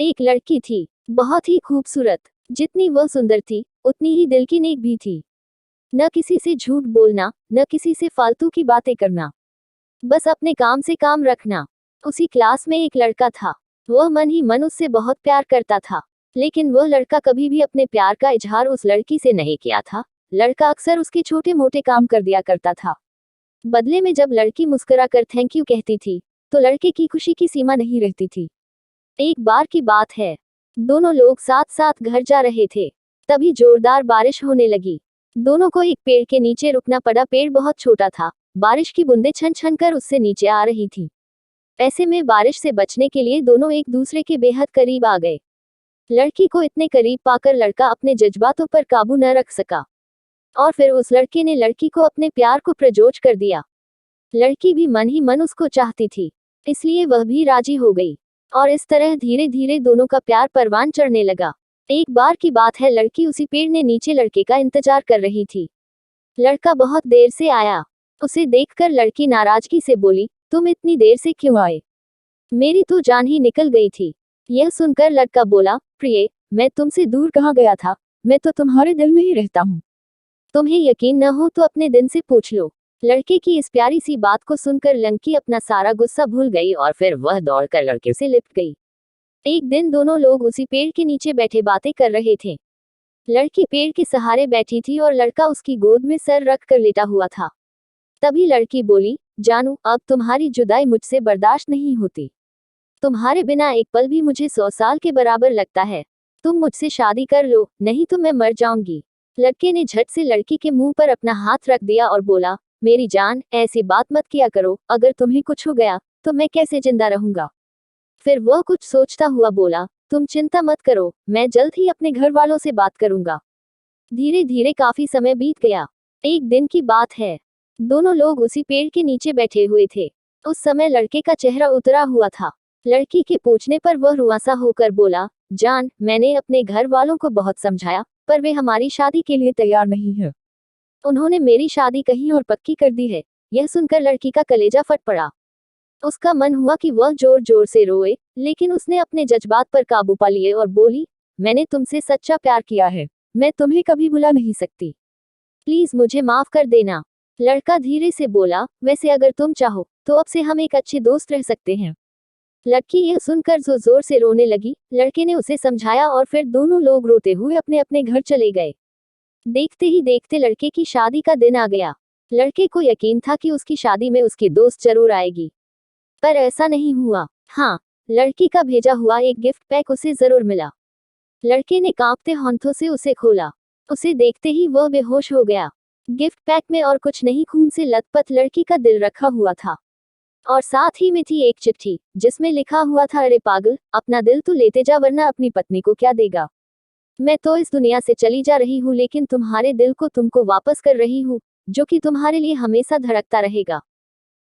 एक लड़की थी, बहुत ही खूबसूरत। जितनी वह सुंदर थी, उतनी ही दिल की नेक भी थी। न किसी से झूठ बोलना, न किसी से फालतू की बातें करना, बस अपने काम से काम रखना। उसी क्लास में एक लड़का था। वह मन ही मन उससे बहुत प्यार करता था, लेकिन वह लड़का कभी भी अपने प्यार का इजहार उस लड़की से नहीं किया था। लड़का अक्सर उसके छोटे मोटे काम कर दिया करता था। बदले में जब लड़की मुस्कुरा कर थैंक यू कहती थी, तो लड़के की खुशी की सीमा नहीं रहती थी। एक बार की बात है, दोनों लोग साथ साथ घर जा रहे थे। तभी जोरदार बारिश होने लगी। दोनों को एक पेड़ के नीचे रुकना पड़ा। पेड़ बहुत छोटा था, बारिश की बूंदें छन छन कर उससे नीचे आ रही थी। ऐसे में बारिश से बचने के लिए दोनों एक दूसरे के बेहद करीब आ गए। लड़की को इतने करीब पाकर लड़का अपने जज्बातों पर काबू न रख सका, और फिर उस लड़के ने लड़की को अपने प्यार को प्रजोज कर दिया। लड़की भी मन ही मन उसको चाहती थी, इसलिए वह भी राजी हो गई, और इस तरह धीरे धीरे दोनों का प्यार परवान चढ़ने लगा। एक बार की बात है, लड़की उसी पेड़ ने नीचे लड़के का इंतजार कर रही थी। लड़का बहुत देर से आया। उसे देखकर लड़की नाराजगी से बोली, तुम इतनी देर से क्यों आए? मेरी तो जान ही निकल गई थी। यह सुनकर लड़का बोला, प्रिय, मैं तुमसे दूर कहाँ गया था, मैं तो तुम्हारे दिल में ही रहता हूँ। तुम्हें यकीन न हो तो अपने दिन से पूछ लो। लड़के की इस प्यारी सी बात को सुनकर लड़की अपना सारा गुस्सा भूल गई और फिर वह दौड़कर लड़के से लिपट गई। एक दिन दोनों लोग उसी पेड़ के नीचे बैठे बातें कर रहे थे। लड़की पेड़ के सहारे बैठी थी और लड़का उसकी गोद में सर रख कर लेटा हुआ था। तभी लड़की बोली, जानू, अब तुम्हारी जुदाई मुझसे बर्दाश्त नहीं होती। तुम्हारे बिना एक पल भी मुझे 100 साल के बराबर लगता है। तुम मुझसे शादी कर लो, नहीं तो मैं मर जाऊंगी। लड़के ने झट से लड़की के मुंह पर अपना हाथ रख दिया और बोला, मेरी जान, ऐसी बात मत किया करो। अगर तुम्हें कुछ हो गया तो मैं कैसे जिंदा रहूंगा? फिर वह कुछ सोचता हुआ बोला, तुम चिंता मत करो, मैं जल्द ही अपने घर वालों से बात करूंगा। धीरे धीरे काफी समय बीत गया। एक दिन की बात है, दोनों लोग उसी पेड़ के नीचे बैठे हुए थे। उस समय लड़के का चेहरा उतरा हुआ था। लड़की के पूछने पर वह रुआसा होकर बोला, जान, मैंने अपने घर वालों को बहुत समझाया, पर वे हमारी शादी के लिए तैयार नहीं है। उन्होंने मेरी शादी कहीं और पक्की कर दी है। यह सुनकर लड़की का कलेजा फट पड़ा। उसका मन हुआ कि वह जोर जोर से रोए, लेकिन उसने अपने जज्बात पर काबू पा लिए और बोली, मैंने तुमसे सच्चा प्यार किया है, मैं तुम्हें कभी भुला नहीं सकती। प्लीज मुझे माफ कर देना। लड़का धीरे से बोला, वैसे अगर तुम चाहो तो अब से हम एक अच्छे दोस्त रह सकते हैं। लड़की यह सुनकर जोर जोर से रोने लगी। लड़के ने उसे समझाया और फिर दोनों लोग रोते हुए अपने अपने घर चले गए। देखते ही देखते लड़के की शादी का दिन आ गया। लड़के को यकीन था कि उसकी शादी में उसकी दोस्त जरूर आएगी, पर ऐसा नहीं हुआ। हाँ, लड़की का भेजा हुआ एक गिफ्ट पैक उसे जरूर मिला। लड़के ने कांपते हाथों से उसे खोला। उसे देखते ही वह बेहोश हो गया। गिफ्ट पैक में और कुछ नहीं, खून से लथपथ लड़की का दिल रखा हुआ था, और साथ ही में थी एक चिट्ठी जिसमें लिखा हुआ था, अरे पागल, अपना दिल तो लेते जा, वरना अपनी पत्नी को क्या देगा। मैं तो इस दुनिया से चली जा रही हूँ, लेकिन तुम्हारे दिल को तुमको वापस कर रही हूँ, जो कि तुम्हारे लिए हमेशा धड़कता रहेगा।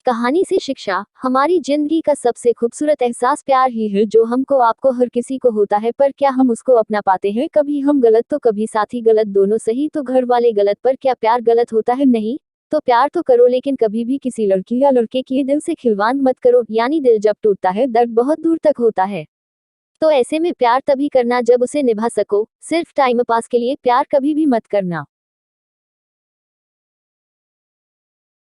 कहानी से शिक्षा, हमारी जिंदगी का सबसे खूबसूरत एहसास प्यार ही है, जो हमको आपको हर किसी को होता है, पर क्या हम उसको अपना पाते हैं? कभी हम गलत तो कभी साथी गलत, दोनों सही तो घर वाले गलत, पर क्या प्यार गलत होता है? नहीं। तो प्यार तो करो, लेकिन कभी भी किसी लड़की या लड़के के दिल से खिलवाड़ मत करो, यानी दिल जब टूटता है दर्द बहुत दूर तक होता है। तो ऐसे में प्यार तभी करना जब उसे निभा सको। सिर्फ टाइम पास के लिए प्यार कभी भी मत करना।